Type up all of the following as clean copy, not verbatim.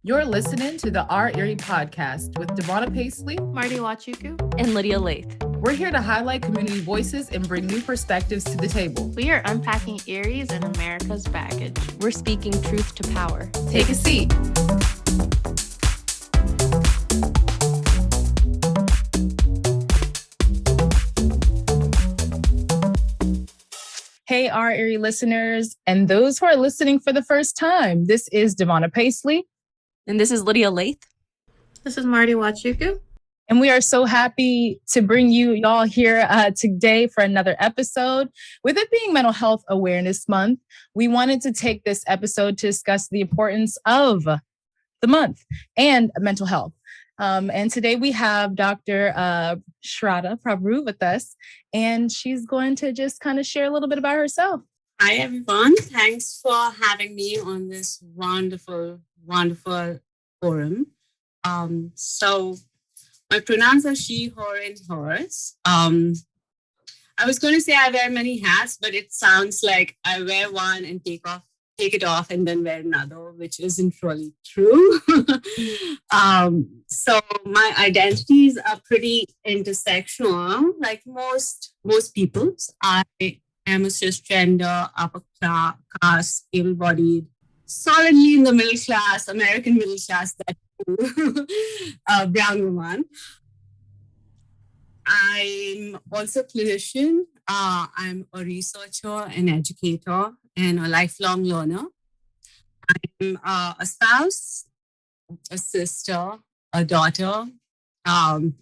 You're listening to the Our Erie podcast with DaVona Pacley, Marty Nwachukwu, and Lydia Laythe. We're here to highlight community voices and bring new perspectives to the table. We are unpacking Erie's and America's baggage. We're speaking truth to power. Take a seat. Hey, Our Erie listeners, and those who are listening for the first time. This is DaVona Pacley. And this is Lydia Laythe. This is Marty Nwachukwu. And we are so happy to bring y'all here today for another episode. With it being Mental Health Awareness Month, we wanted to take this episode to discuss the importance of the month and mental health. And today we have Dr. Shraddha Prabhu with us, and she's going to just kind of share a little bit about herself. Hi, everyone. Thanks for having me on this wonderful forum. So my pronouns are she, her, and hers. I was going to say I wear many hats, but it sounds like I wear one and take it off and then wear another, which isn't really true. So my identities are pretty intersectional, like most people's. I am a cisgender, upper class, able-bodied, solidly in the middle class, American middle class, that brown woman. I'm also a clinician. I'm a researcher, an educator, and a lifelong learner. I'm a spouse, a sister, a daughter, and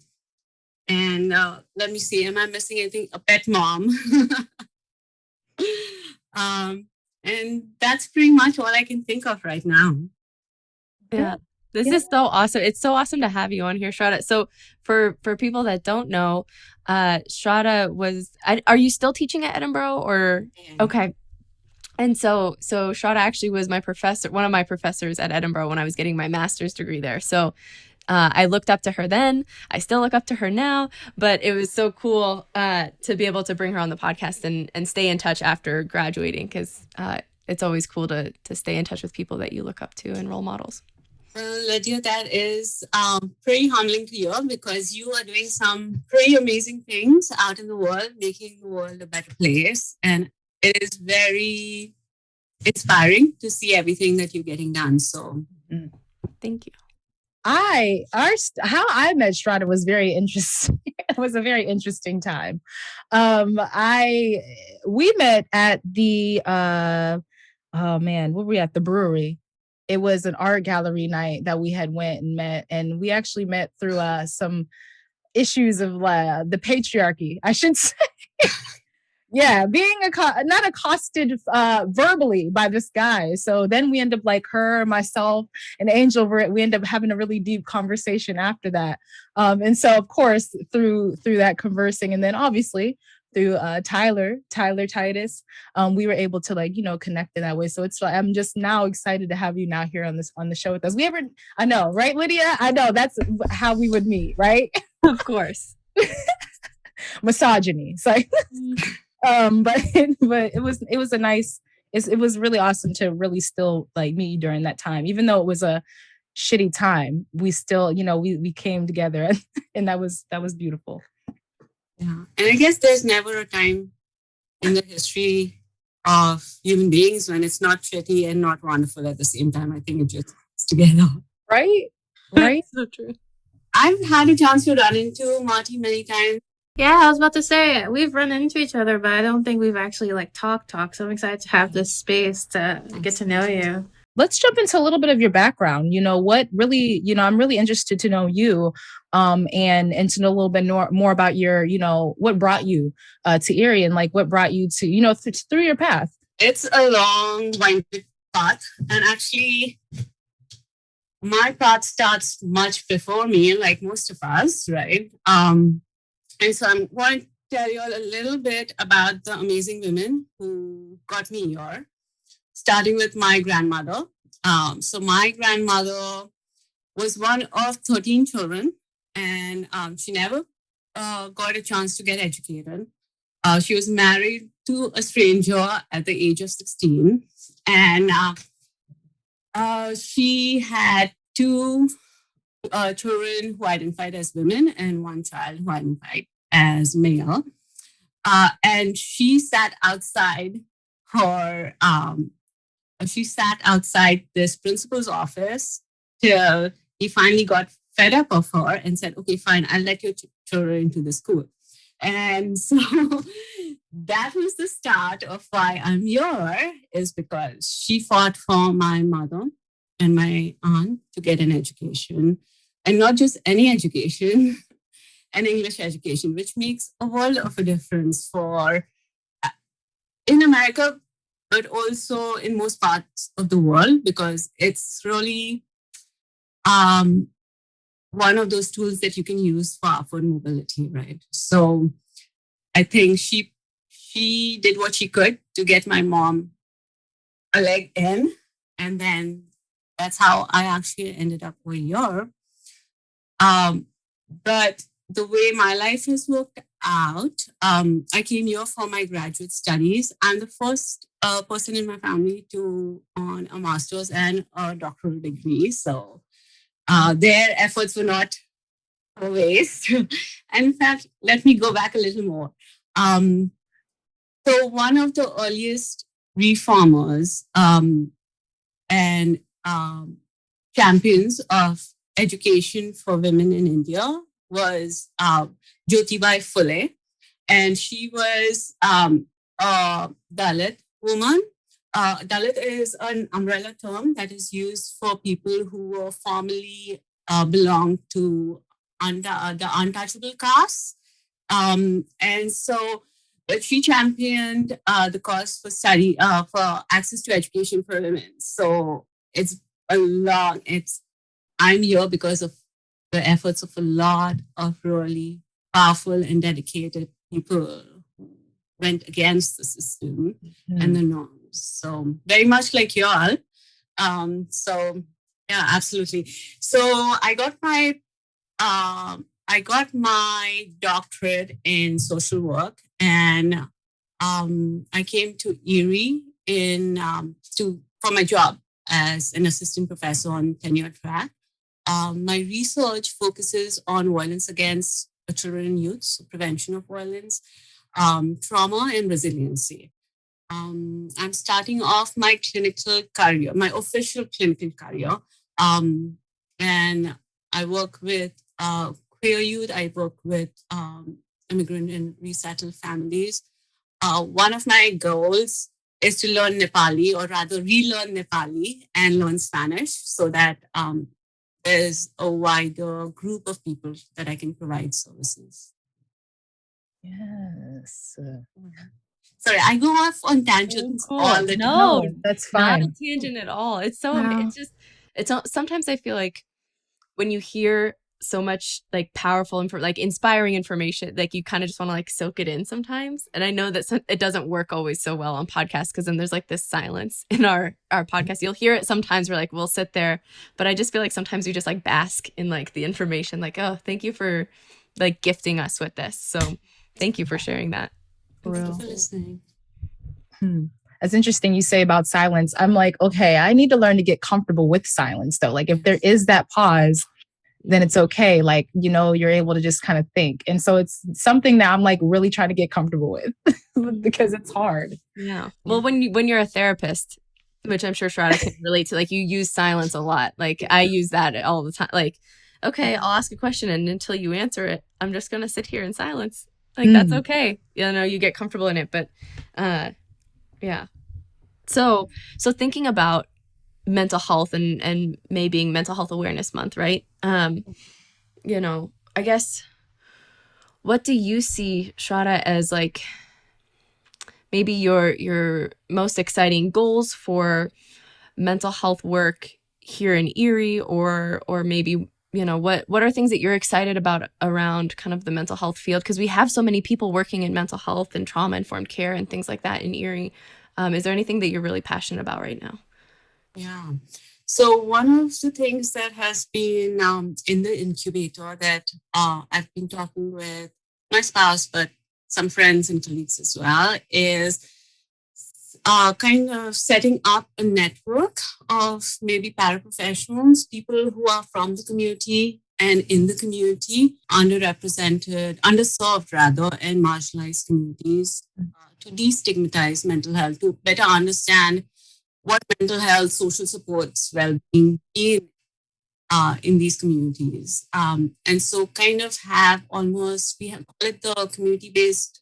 let me see, am I missing anything? A pet mom. And that's pretty much all I can think of right now. Yeah. This is so awesome. It's so awesome to have you on here, Shraddha. So for people that don't know, Shraddha was, are you still teaching at Edinboro or? Yeah. Okay. And so Shraddha actually was one of my professors at Edinboro when I was getting my master's degree there. So I looked up to her then. I still look up to her now, but it was so cool to be able to bring her on the podcast and stay in touch after graduating, because it's always cool to stay in touch with people that you look up to and role models. Well, Lydia, that is pretty humbling to hear, because you are doing some pretty amazing things out in the world, making the world a better place. And it is very inspiring to see everything that you're getting done. So Thank you. How I met Shraddha was very interesting. It was a very interesting time. We met at the what were we at? The brewery. It was an art gallery night that we had went and met, and we actually met through some issues of the patriarchy, I should say. Yeah, being not accosted verbally by this guy. So then we end up, like, her, myself, and Angel, we end up having a really deep conversation after that. And so, of course, through that conversing, and then obviously through Tyler Titus, we were able to connect in that way. So it's I'm just now excited to have you now here on the show with us. I know, right, Lydia? I know that's how we would meet, right? Of course. Misogyny. It's like, but it was a nice. It was really awesome to really still meet you during that time, even though it was a shitty time. We still, we came together, and that was beautiful. Yeah, and I guess there's never a time in the history of human beings when it's not shitty and not wonderful at the same time. I think it just comes together. Right? So true. I've had a chance to run into Marty many times. Yeah, I was about to say, we've run into each other, but I don't think we've actually talked. So I'm excited to have this space to get to know you. Let's jump into a little bit of your background. What really, I'm really interested to know you, and to know a little bit more about your, what brought you to Erie, and what brought you to, through your path. It's a long, winding path, and actually, my path starts much before me, like most of us, right? And so I'm going to tell you all a little bit about the amazing women who got me here. Starting with my grandmother. So my grandmother was one of 13 children, and she never got a chance to get educated. She was married to a stranger at the age of 16. And she had two children who identified as women and one child who identified as male. And she sat outside her, she sat outside this principal's office till he finally got fed up of her and said, okay, fine, I'll let your children into the school. And so that was the start of why I'm here, is because she fought for my mother and my aunt to get an education, and not just any education, an English education, which makes a world of a difference for in America, but also in most parts of the world, because it's really one of those tools that you can use for upward mobility, right? So I think she did what she could to get my mom a leg in, and then that's how I actually ended up over here. But the way my life has worked out, I came here for my graduate studies. I'm the first person in my family to earn a master's and a doctoral degree. So their efforts were not a waste. And in fact, let me go back a little more. So one of the earliest reformers and champions of education for women in India was Jyotibai Phule, and she was a Dalit woman. Dalit is an umbrella term that is used for people who were formerly belonged to the untouchable caste. And so she championed the cause for study, for access to education for women. So I'm here because of the efforts of a lot of really powerful and dedicated people who went against the system and the norms. So very much like you all. So yeah, absolutely. So I got my doctorate in social work, and I came to Erie for my job as an assistant professor on tenure track. My research focuses on violence against children and youth, so prevention of violence, trauma, and resiliency. I'm starting off my clinical career, my official clinical career, and I work with queer youth. I work with immigrant and resettled families. One of my goals is to learn Nepali, or rather relearn Nepali and learn Spanish, so that there's a wider group of people that I can provide services. Yes. Sorry, I go off on tangents all the time. No, that's fine. Not a tangent at all. It's so, sometimes I feel like when you hear so much like powerful like inspiring information, like you kind of just want to like soak it in sometimes. And I know that it doesn't work always so well on podcasts, because then there's like this silence in our podcast. You'll hear it sometimes, we're like, we'll sit there, but I just feel like sometimes we just like bask in like the information, like, oh, thank you for like gifting us with this. So thank you for sharing that. Thank you for listening. That's interesting you say about silence. I'm like, okay, I need to learn to get comfortable with silence though. Like if there is that pause, then it's okay. Like, you're able to just kind of think. And so it's something that I'm like really trying to get comfortable with because it's hard. Yeah. Well, when you're a therapist, which I'm sure Shraddha can relate to, like you use silence a lot. Like I use that all the time. Like, okay, I'll ask a question, and until you answer it, I'm just going to sit here in silence. Like, that's okay. You get comfortable in it. But yeah. So thinking about mental health and May being Mental Health Awareness Month, right? I guess, what do you see, Shraddha, as like maybe your most exciting goals for mental health work here in Erie, or maybe what are things that you're excited about around kind of the mental health field? Because we have so many people working in mental health and trauma-informed care and things like that in Erie. Is there anything that you're really passionate about right now? Yeah. So one of the things that has been in the incubator that I've been talking with my spouse, but some friends and colleagues as well, is kind of setting up a network of maybe paraprofessionals, people who are from the community and in the community, underrepresented, underserved rather, and marginalized communities, to destigmatize mental health, to better understand what mental health, social supports, well-being in these communities. And so kind of have almost, we have call it the community-based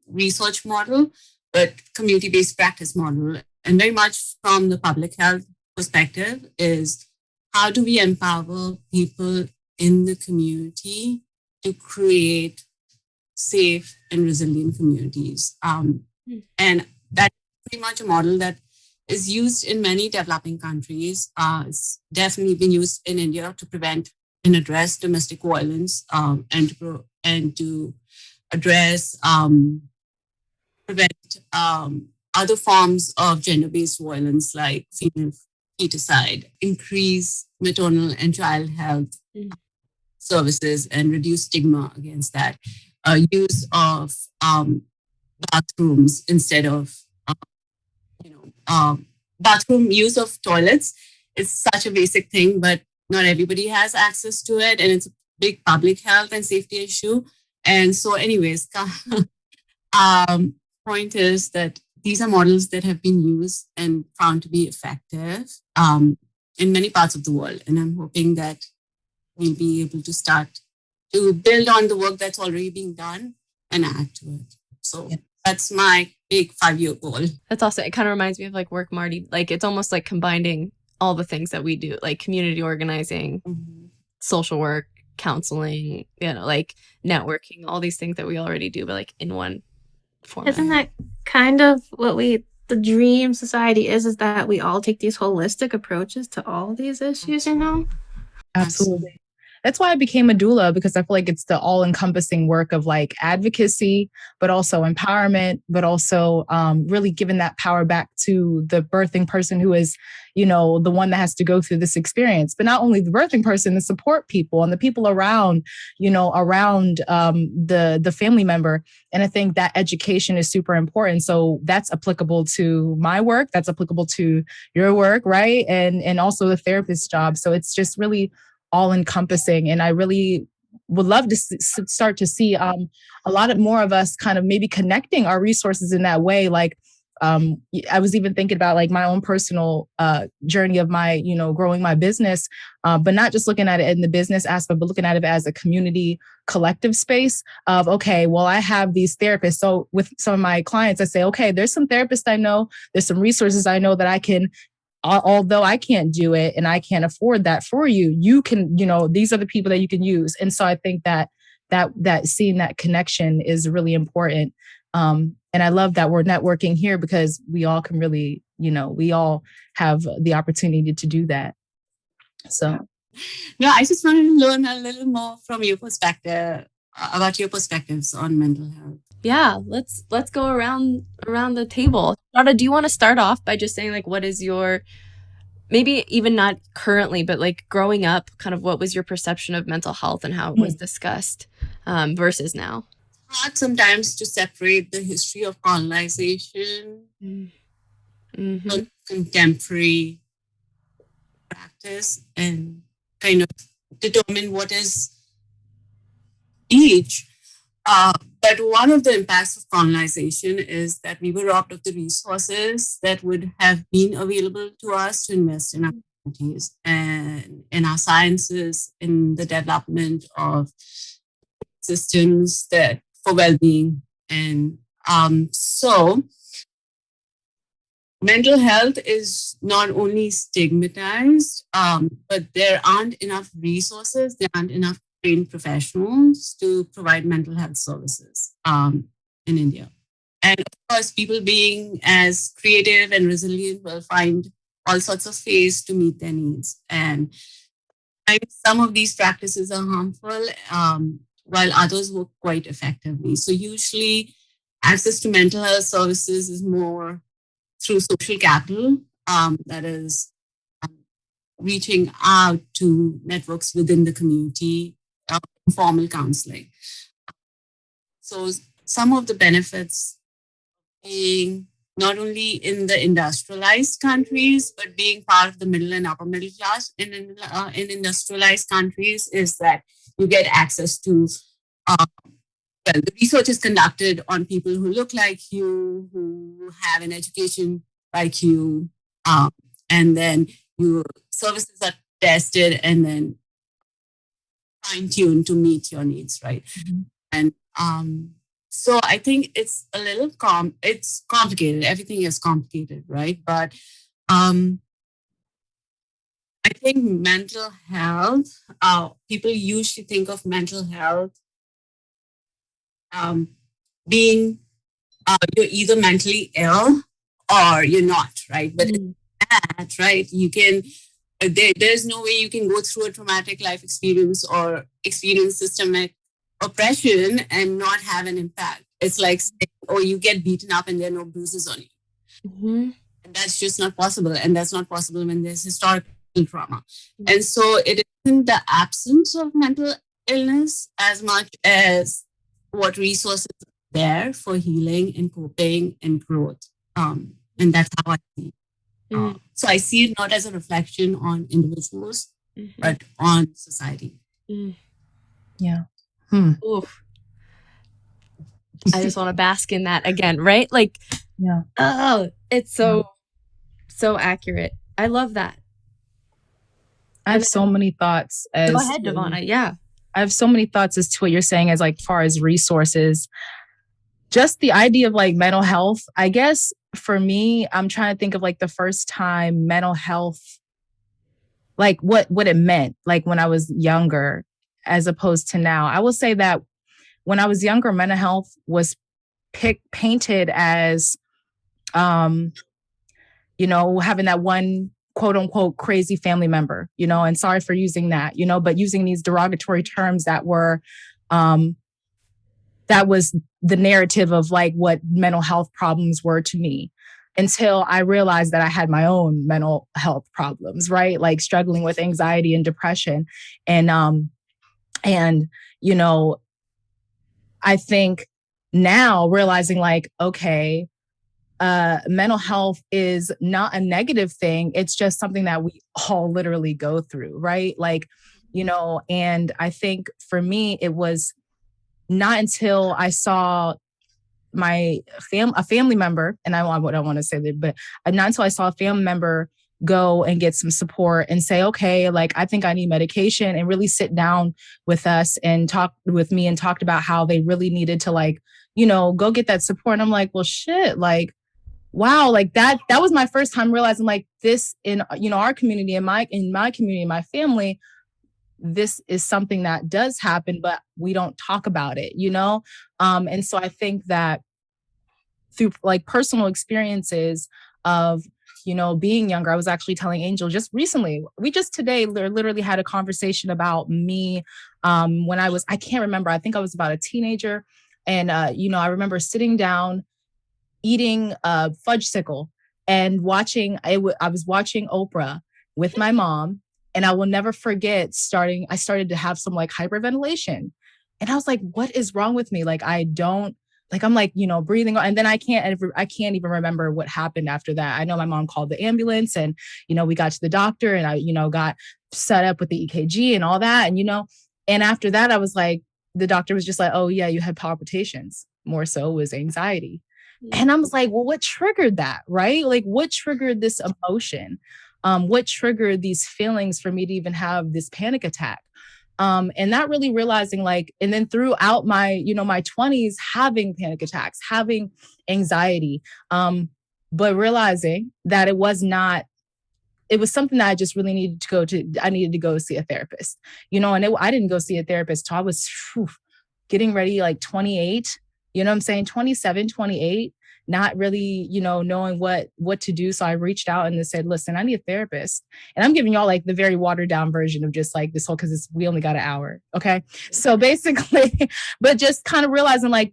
research model, but community-based practice model. And very much from the public health perspective is how do we empower people in the community to create safe and resilient communities? And that's pretty much a model that is used in many developing countries. It's definitely been used in India to prevent and address domestic violence, and to address prevent other forms of gender-based violence like female feticide, increase maternal and child health services, and reduce stigma against that. Use of bathrooms instead of bathroom use of toilets is such a basic thing, but not everybody has access to it, and it's a big public health and safety issue. And so, anyways, point is that these are models that have been used and found to be effective in many parts of the world, and I'm hoping that we'll be able to start to build on the work that's already being done and add to it. So that's my big 5-year goal. That's awesome. It kind of reminds me of like work Marty. Like it's almost like combining all the things that we do, like community organizing, social work, counseling, like networking, all these things that we already do, but like in one format. Isn't that kind of what the dream society is that we all take these holistic approaches to all these issues, Absolutely. That's why I became a doula, because I feel like it's the all-encompassing work of like advocacy, but also empowerment, but also really giving that power back to the birthing person who is, the one that has to go through this experience. But not only the birthing person, the support people and the people around, around the family member. And I think that education is super important. So that's applicable to my work. That's applicable to your work, right? And also the therapist's job. So it's just really all encompassing. And I really would love to start to see a lot more of us kind of maybe connecting our resources in that way. Like I was even thinking about like my own personal journey of my, growing my business, but not just looking at it in the business aspect, but looking at it as a community collective space of, okay, well, I have these therapists. So with some of my clients, I say, okay, there's some therapists I know, there's some resources I know that I can, although I can't do it and I can't afford that for you, you can, these are the people that you can use. And so I think that seeing that connection is really important. And I love that we're networking here because we all can really, we all have the opportunity to do that. So. No, I just wanted to learn a little more from your perspective, about your perspectives on mental health. Yeah, let's go around the table. Shraddha, do you want to start off by just saying like what is your, maybe even not currently, but like growing up, kind of what was your perception of mental health and how it was discussed versus now? Hard sometimes to separate the history of colonization from contemporary practice and kind of determine what is each. But one of the impacts of colonization is that we were robbed of the resources that would have been available to us to invest in our communities and in our sciences, in the development of systems that for well-being. And so mental health is not only stigmatized, but there aren't enough resources, there aren't enough trained professionals to provide mental health services in India. And of course, people being as creative and resilient will find all sorts of ways to meet their needs. And some of these practices are harmful, while others work quite effectively. So usually access to mental health services is more through social capital, that is reaching out to networks within the community, informal counseling. So some of the benefits being not only in the industrialized countries, but being part of the middle and upper middle class in industrialized countries is that you get access to, well, the research is conducted on people who look like you, who have an education like you, and then your services are tested and then fine-tuned to meet your needs, right? Mm-hmm. And so I think it's a little it's complicated. Everything is complicated, right? But I think mental health, people usually think of mental health being you're either mentally ill or you're not, right? But that, right, you can, there's no way you can go through a traumatic life experience or experience systemic oppression and not have an impact. It's like saying, oh, you get beaten up and there are no bruises on you. Mm-hmm. And that's just not possible. And that's not possible when there's historical trauma. Mm-hmm. And so it isn't the absence of mental illness as much as what resources are there for healing and coping and growth. And that's how I see it. Mm-hmm. So I see it not as a reflection on individuals, but on society. Yeah. Oof. I just want to bask in that again, right? Like, yeah. Oh, it's so accurate. I love that. I have so many thoughts. Go ahead, DaVona. Yeah. I have so many thoughts as to what you're saying as like far as resources. Just the idea of like mental health, I guess for me, I'm trying to think of like the first time mental health, like what it meant, like when I was younger as opposed to now. I will say that when I was younger, mental health was painted as, having that one quote unquote crazy family member, and sorry for using that, but using these derogatory terms that were, that was the narrative of like what mental health problems were to me until I realized that I had my own mental health problems, right? Like struggling with anxiety and depression. I think now realizing like, okay, mental health is not a negative thing. It's just something that we all literally go through, right? Like, and I think for me, it was not until I saw a family member, and I don't want to say that, but not until I saw a family member go and get some support and say, okay, like, I think I need medication, and really sit down with us and talk with me and talked about how they really needed to like, go get that support. And I'm like, well, shit, like, wow, like that was my first time realizing like this in, our community, in my community, my family, this is something that does happen, but we don't talk about it, And so I think that through like personal experiences of, being younger, I was actually telling Angel just recently, we just today literally had a conversation about me when I can't remember, I think I was about a teenager. And, I remember sitting down, eating a fudgesicle and I was watching Oprah with my mom. And I will never forget I started to have some like hyperventilation. And I was like, what is wrong with me? Like, I'm like, breathing. And then I can't even remember what happened after that. I know my mom called the ambulance and, we got to the doctor and I, got set up with the EKG and all that. And, and after that, I was like, the doctor was just like, oh yeah, you had palpitations. More so was anxiety. And I was like, well, what triggered that? Right? Like what triggered this emotion? What triggered these feelings for me to even have this panic attack? And not really realizing like, and then throughout my, my 20s, having panic attacks, having anxiety, but realizing that it was something that I just really needed to go see a therapist, and I didn't go see a therapist till I was getting ready, like 28, I'm saying 27, 28, not really, knowing what to do. So I reached out and they said, listen, I need a therapist. And I'm giving y'all like the very watered down version of just like this whole, cause we only got an hour. Okay. So basically, but just kind of realizing like,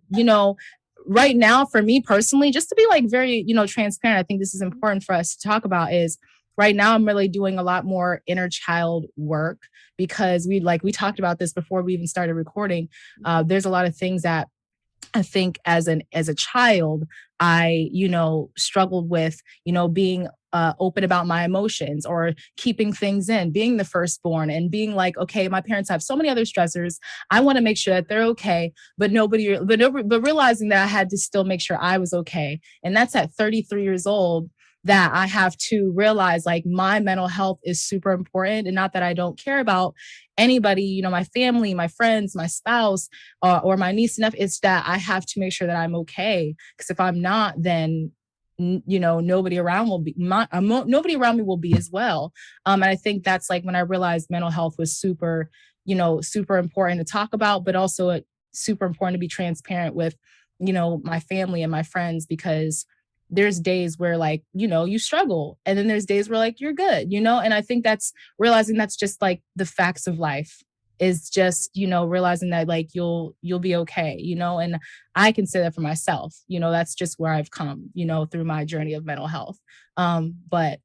right now for me personally, just to be like very, transparent, I think this is important for us to talk about is right now I'm really doing a lot more inner child work because we talked about this before we even started recording. There's a lot of things that I think as a child, I, struggled with, being open about my emotions or keeping things in, being the firstborn and being like, okay, my parents have so many other stressors. I want to make sure that they're okay, but realizing that I had to still make sure I was okay. And that's at 33 years old, that I have to realize like my mental health is super important, and not that I don't care about anybody, my family, my friends, my spouse, or my niece enough. It's that I have to make sure that I'm okay. Because if I'm not, then nobody around will be nobody around me will be as well. And I think that's like when I realized mental health was super, super important to talk about, but also super important to be transparent with, my family and my friends, because there's days where like, you struggle, and then there's days where like you're good, and I think that's realizing that's just like the facts of life, is just, realizing that like you'll be okay, and I can say that for myself, that's just where I've come, through my journey of mental health. But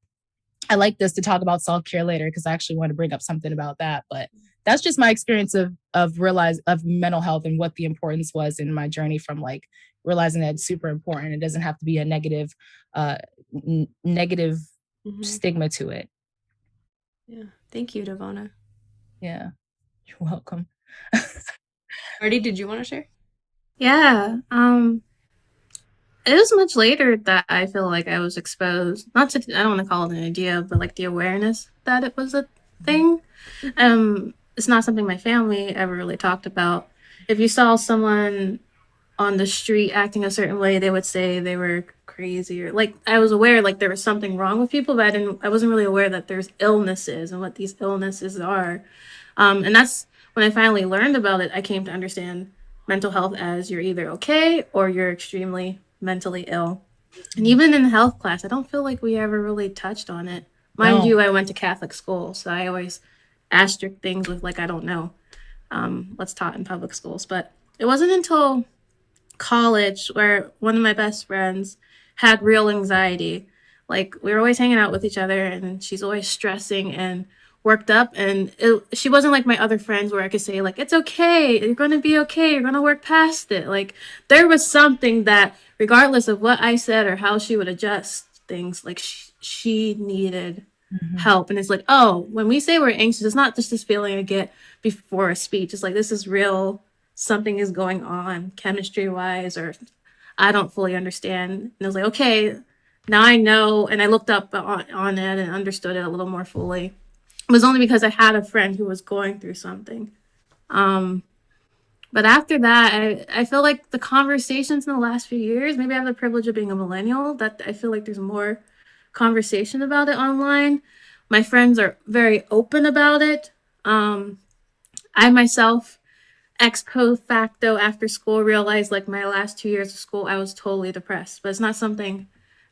I like this to talk about self-care later, because I actually want to bring up something about that. But that's just my experience of mental health and what the importance was in my journey, from like realizing that it's super important. It doesn't have to be a negative negative stigma to it. Yeah. Thank you, DaVona. Yeah. You're welcome. Marty, did you want to share? Yeah. It was much later that I feel like I was exposed, not to, I don't want to call it an idea, but like the awareness that it was a thing. It's not something my family ever really talked about. If you saw someone on the street acting a certain way, they would say they were crazy, or like I was aware like there was something wrong with people, but I wasn't really aware that there's illnesses and what these illnesses are. And that's when I finally learned about it. I came to understand mental health as you're either okay or you're extremely mentally ill. And even in health class, I don't feel like we ever really touched on it. Mind you, I went to Catholic school, so I always asterisk things with like I don't know what's taught in public schools. But it wasn't until college where one of my best friends had real anxiety. Like we were always hanging out with each other, and she's always stressing and worked up, and she wasn't like my other friends where I could say like it's okay, you're gonna be okay, you're gonna work past it. Like there was something that regardless of what I said or how she would adjust things, like she needed help. And it's like, oh, when we say we're anxious, it's not just this feeling I get before a speech. It's like this is real, something is going on chemistry wise, or I don't fully understand. And I was like, okay, now I know. And I looked up on it and understood it a little more fully. It was only because I had a friend who was going through something. But after that, I feel like the conversations in the last few years, maybe I have the privilege of being a millennial, that I feel like there's more conversation about it online. My friends are very open about it. I myself, ex post facto after school, realized like my last 2 years of school, I was totally depressed. But it's not something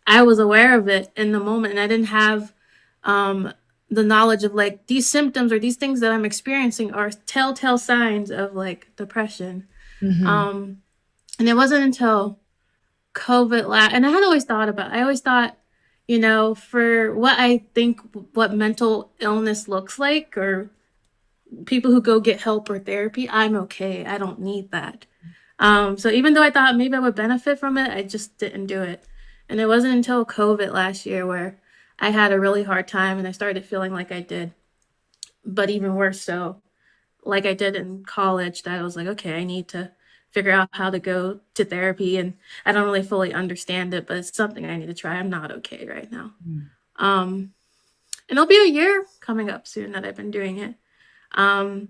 I was aware of it in the moment, and I didn't have the knowledge of like these symptoms or these things that I'm experiencing are telltale signs of like depression. And it wasn't until COVID and I always thought, for what I think what mental illness looks like, or people who go get help or therapy, I'm okay. I don't need that. So even though I thought maybe I would benefit from it, I just didn't do it. And it wasn't until COVID last year where I had a really hard time and I started feeling like I did, but even worse so, like I did in college, that I was like, okay, I need to figure out how to go to therapy. And I don't really fully understand it, but it's something I need to try. I'm not okay right now. And it'll be a year coming up soon that I've been doing it. And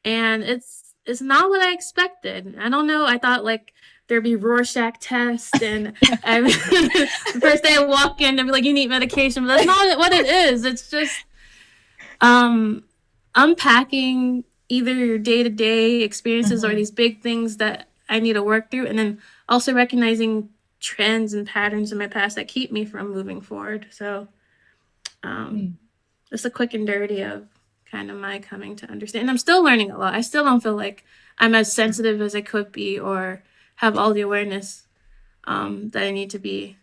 it's not what I expected. I don't know. I thought like there'd be Rorschach test, and the first day I walk in, they'd be like, you need medication, but that's not what it is. It's just unpacking either your day-to-day experiences or these big things that I need to work through, and then also recognizing trends and patterns in my past that keep me from moving forward. So just a quick and dirty of kind of my coming to understand. And I'm still learning a lot. I still don't feel like I'm as sensitive as I could be or have all the awareness that I need to be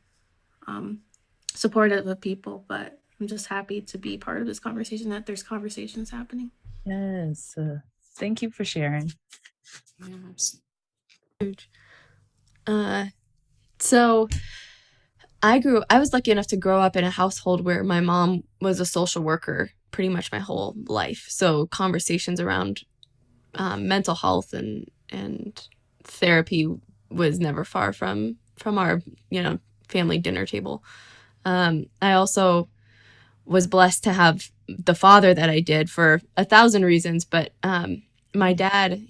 supportive of people. But I'm just happy to be part of this conversation, that there's conversations happening. Yes. Thank you for sharing. Huge. So I was lucky enough to grow up in a household where my mom was a social worker pretty much my whole life. So conversations around mental health and therapy was never far from our, family dinner table. I also was blessed to have the father that I did for 1,000 reasons, but my dad,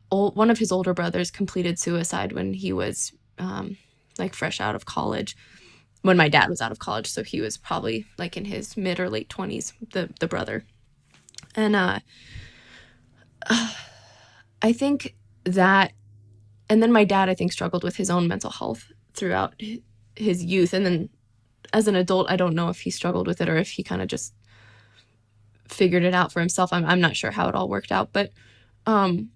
one of his older brothers completed suicide when he was like fresh out of college, when my dad was out of college. So he was probably like in his mid or late 20s, the brother. And I think that, and then my dad, I think, struggled with his own mental health throughout his youth. And then as an adult, I don't know if he struggled with it or if he kind of just figured it out for himself. I'm not sure how it all worked out, but and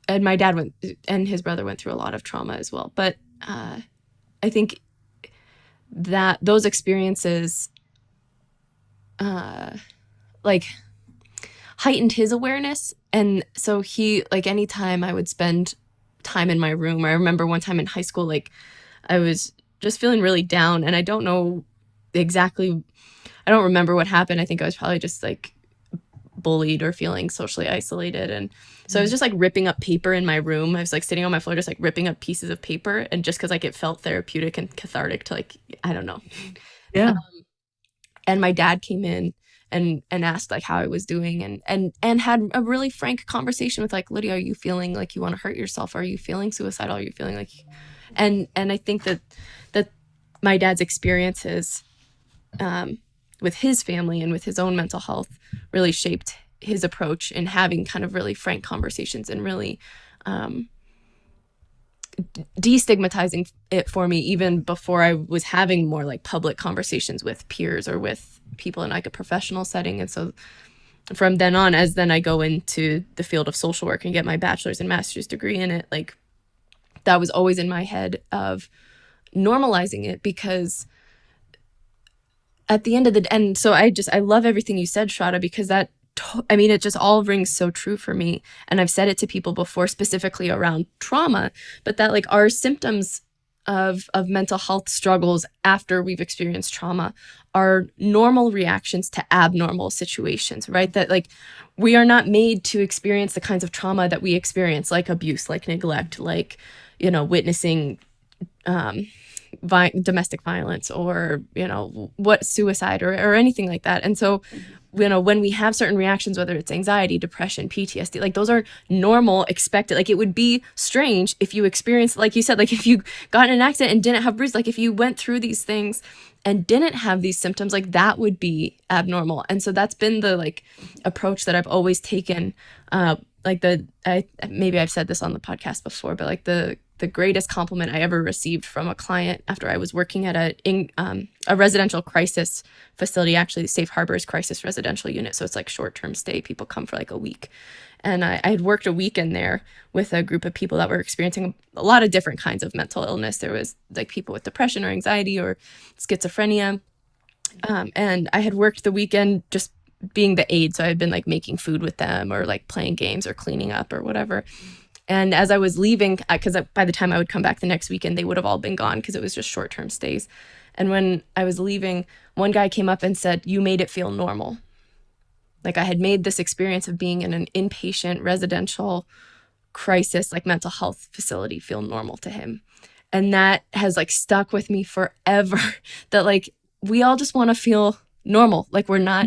my dad and his brother went through a lot of trauma as well. But I think that those experiences like heightened his awareness. And so he, like, anytime I would spend time in my room, I remember one time in high school, like, I was just feeling really down, and I don't remember what happened. I think I was probably just like bullied or feeling socially isolated. And so I was just like ripping up paper in my room. I was like sitting on my floor, just like ripping up pieces of paper. And just cause like it felt therapeutic and cathartic to, like, I don't know. Yeah. And my dad came in and asked like how I was doing and had a really frank conversation with, like, Lydia, are you feeling like you want to hurt yourself? Are you feeling suicidal? Are you feeling like, and I think that my dad's experiences with his family and with his own mental health really shaped his approach in having kind of really frank conversations and really destigmatizing it for me, even before I was having more like public conversations with peers or with people in like a professional setting. And so from then on, as then I go into the field of social work and get my bachelor's and master's degree in it, like, that was always in my head of normalizing it, because at the end of the, and so I love everything you said, Shraddha, because that, it just all rings so true for me. And I've said it to people before, specifically around trauma, but that, like, our symptoms of mental health struggles after we've experienced trauma are normal reactions to abnormal situations, right? That, like, we are not made to experience the kinds of trauma that we experience, like abuse, like neglect, like, witnessing domestic violence, or suicide or anything like that. And so when we have certain reactions, whether it's anxiety, depression, PTSD, like, those are normal, expected. Like, it would be strange if you experienced, like you said, like, if you got in an accident and didn't have bruises, like, if you went through these things and didn't have these symptoms, like, that would be abnormal. And so that's been the, like, approach that I've always taken. Maybe I've said this on the podcast before, but like the greatest compliment I ever received from a client after I was working at a residential crisis facility, actually Safe Harbors Crisis Residential Unit. So it's like short-term stay. People come for like a week. And I had worked a weekend there with a group of people that were experiencing a lot of different kinds of mental illness. There was like people with depression or anxiety or schizophrenia. And I had worked the weekend just being the aide. So I had been like making food with them or like playing games or cleaning up or whatever. And as I was leaving, because by the time I would come back the next weekend, they would have all been gone because it was just short-term stays. And when I was leaving, one guy came up and said, "You made it feel normal." Like, I had made this experience of being in an inpatient residential crisis, like mental health facility, feel normal to him. And that has like stuck with me forever, that like, we all just want to feel normal. Like, we're not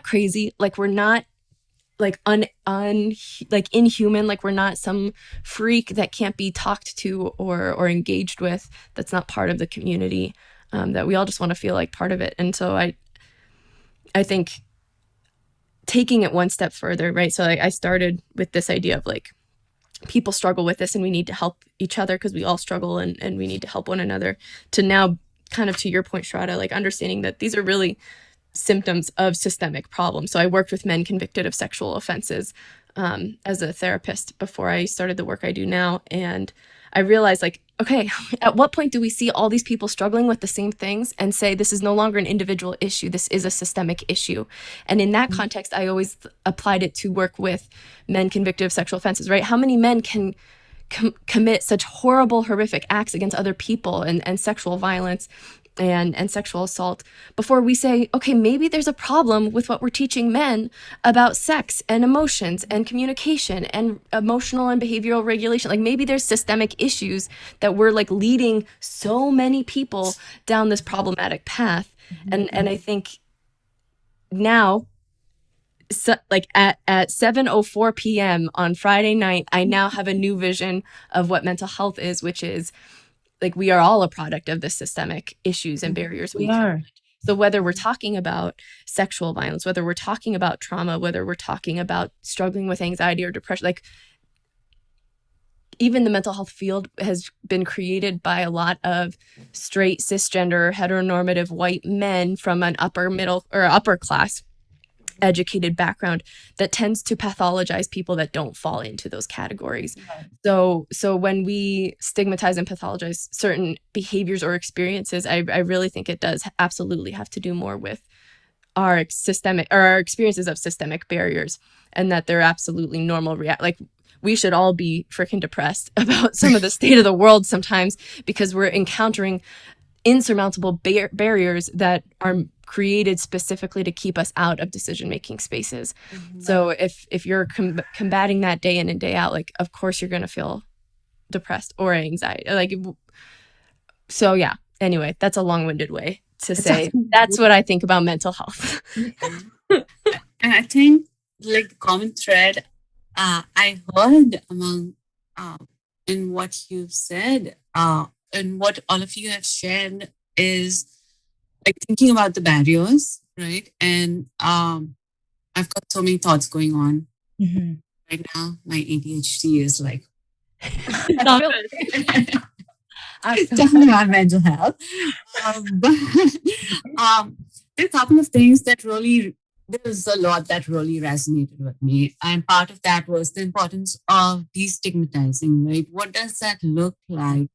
crazy. Like, we're not like like inhuman, like, we're not some freak that can't be talked to or engaged with, that's not part of the community, that we all just want to feel like part of it. And so I think taking it one step further, right? So I started with this idea of like, people struggle with this and we need to help each other because we all struggle and we need to help one another, to now kind of to your point, Shraddha, like understanding that these are really symptoms of systemic problems. So I worked with men convicted of sexual offenses as a therapist before I started the work I do now. And I realized, like, okay, at what point do we see all these people struggling with the same things and say this is no longer an individual issue, this is a systemic issue? And in that context, I always applied it to work with men convicted of sexual offenses, right? How many men can commit such horrible, horrific acts against other people and sexual violence and sexual assault before we say, okay, maybe there's a problem with what we're teaching men about sex and emotions and communication and emotional and behavioral regulation. Like maybe there's systemic issues that we're like leading so many people down this problematic path. And I think now, so, like at 7:04 p.m. on Friday night, I now have a new vision of what mental health is, which is like we are all a product of the systemic issues and barriers we are. So whether we're talking about sexual violence, whether we're talking about trauma, whether we're talking about struggling with anxiety or depression, like even the mental health field has been created by a lot of straight, cisgender, heteronormative white men from an upper middle or upper class educated background that tends to pathologize people that don't fall into those categories. So when we stigmatize and pathologize certain behaviors or experiences, I really think it does absolutely have to do more with our experiences of systemic barriers, and that they're absolutely normal like we should all be freaking depressed about some of the state of the world sometimes because we're encountering insurmountable barriers that are created specifically to keep us out of decision-making spaces. So if you're combating that day in and day out, like of course you're going to feel depressed or anxiety. Like, so yeah, anyway, that's a long-winded way to say that's what I think about mental health. And I think like the common thread I heard among in what you've said and what all of you have shared is like thinking about the barriers, right? And I've got so many thoughts going on right now. My ADHD is like definitely not mental health. But there are a couple of things that really, there's a lot that really resonated with me. And part of that was the importance of destigmatizing, right? What does that look like?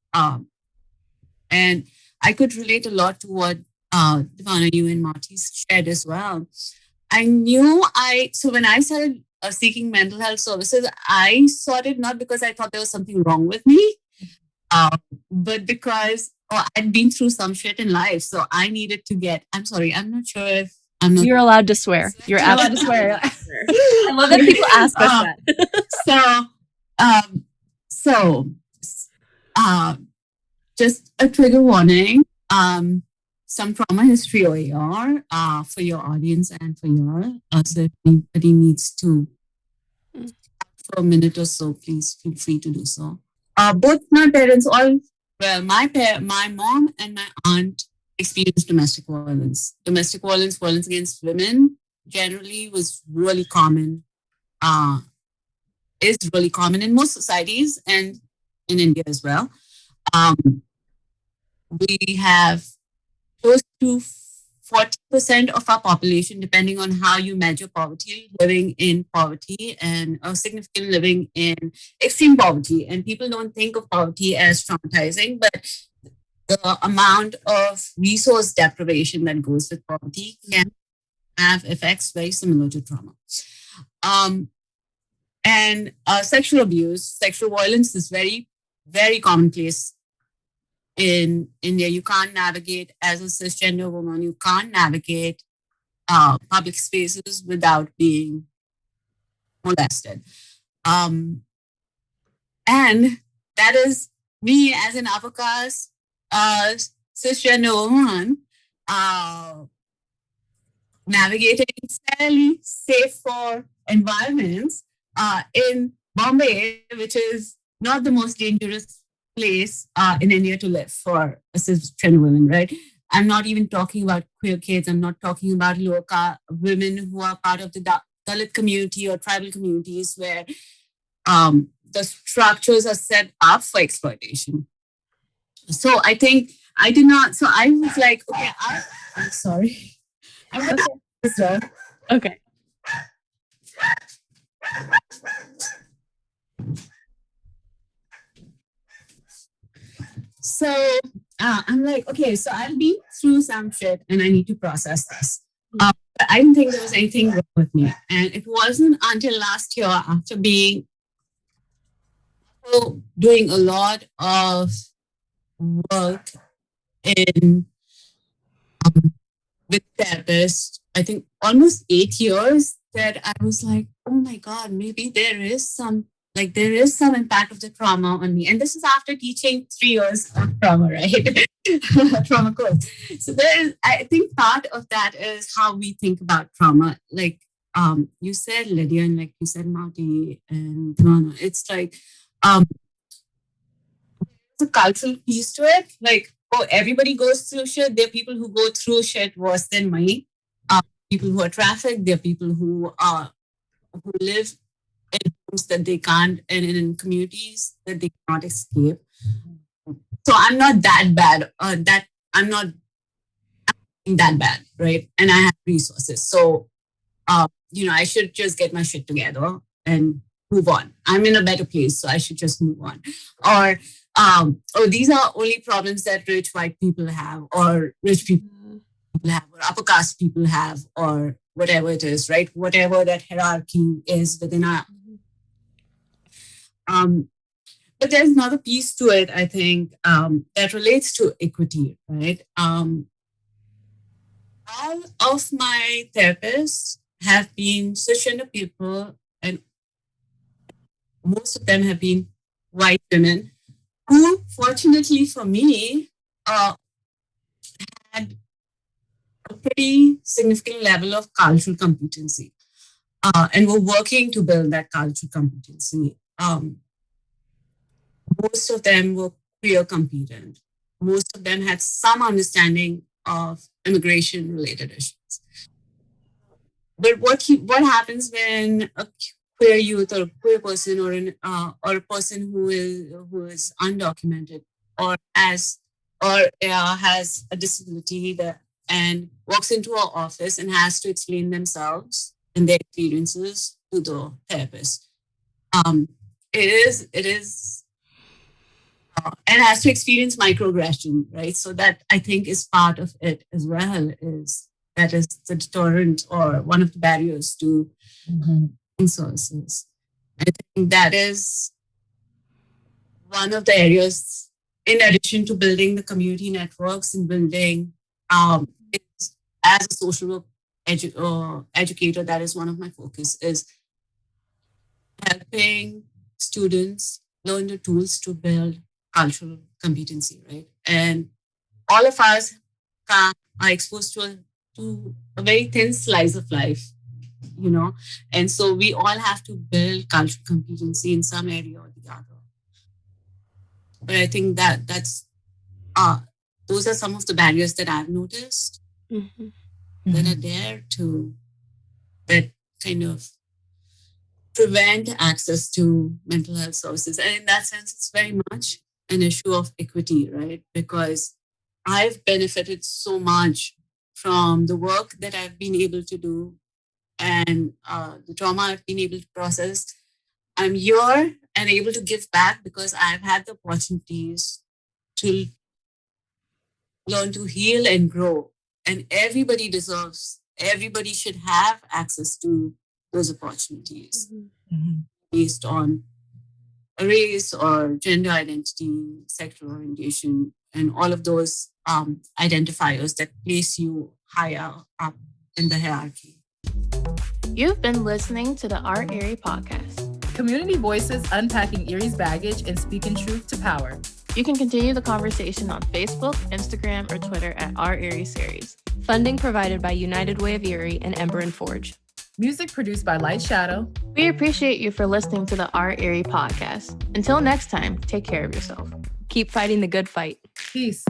And I could relate a lot to what DaVona, you and Marty shared as well. So when I started seeking mental health services, I sought it not because I thought there was something wrong with me, but because I'd been through some shit in life. So I needed to get, I'm sorry, I'm not sure if I'm not. You're allowed to swear. You're allowed to swear. I love that people ask us that. Just a trigger warning. Some trauma history OER for your audience and for your so if anybody needs to for a minute or so, please feel free to do so. Both my parents, my mom and my aunt experienced domestic violence. Domestic violence, violence against women generally was really common, is really common in most societies and in India as well. We have close to 40% of our population, depending on how you measure poverty, living in poverty and significant living in extreme poverty. And people don't think of poverty as traumatizing, but the amount of resource deprivation that goes with poverty can have effects very similar to trauma. And sexual abuse, sexual violence is very, very commonplace in India. You can't navigate as a cisgender woman, you can't navigate public spaces without being molested. And that is me as an upper caste cisgender woman navigating fairly safe for environments in Bombay, which is not the most dangerous place in India to live for a cisgender woman, right? I'm not even talking about queer kids. I'm not talking about lower women who are part of the Dalit community or tribal communities where the structures are set up for exploitation. So I think I did not. So I was like, okay, I'm sorry. Okay. So I'm like, okay, so I've been through some shit and I need to process this. But I didn't think there was anything wrong with me. And it wasn't until last year, after doing a lot of work in with therapists, I think almost 8 years, that I was like, oh my God, maybe there is some impact of the trauma on me. And this is after teaching 3 years of trauma, right? Trauma course. So I think part of that is how we think about trauma. Like you said, Lydia, and like you said, Marty and DaVona, it's like a cultural piece to it. Like, oh, everybody goes through shit. There are people who go through shit worse than me. People who are trafficked. There are people who live in homes that they can't, and in communities that they cannot escape. So I'm not that bad. I'm not that bad, right? And I have resources. So, I should just get my shit together and move on. I'm in a better place, so I should just move on. Or, these are only problems that rich white people have, or rich people have, or upper caste people have, or whatever it is, right? Whatever that hierarchy is within our. But there's another piece to it, I think, that relates to equity, right? All of my therapists have been cisgender people, and most of them have been white women who, fortunately for me, had a pretty significant level of cultural competency, and were working to build that cultural competency. Most of them were queer competent. Most of them had some understanding of immigration-related issues. But what happens when a queer youth or a queer person or a person who is undocumented or has a disability and walks into our office and has to explain themselves and their experiences to the therapist? It is and has to experience microaggression, right? So that, I think, is part of it as well. Is the deterrent or one of the barriers to services. I think that is one of the areas, in addition to building the community networks and building, as a social work educator, that is one of my focus, is helping students learn the tools to build cultural competency, right? And all of us are exposed to a very thin slice of life, and so we all have to build cultural competency in some area or the other. But I think that's those are some of the barriers that I've noticed that are there that kind of prevent access to mental health services. And in that sense, it's very much an issue of equity, right? Because I've benefited so much from the work that I've been able to do and the trauma I've been able to process. I'm here and able to give back because I've had the opportunities to learn to heal and grow. And everybody should have access to those opportunities based on race or gender identity, sexual orientation, and all of those identifiers that place you higher up in the hierarchy. You've been listening to the Our Erie podcast. Community voices unpacking Erie's baggage and speaking truth to power. You can continue the conversation on Facebook, Instagram, or Twitter at Our Erie Series. Funding provided by United Way of Erie and Ember+Forge. Music produced by Light Shadow. We appreciate you for listening to the Our Erie podcast. Until next time, take care of yourself. Keep fighting the good fight. Peace.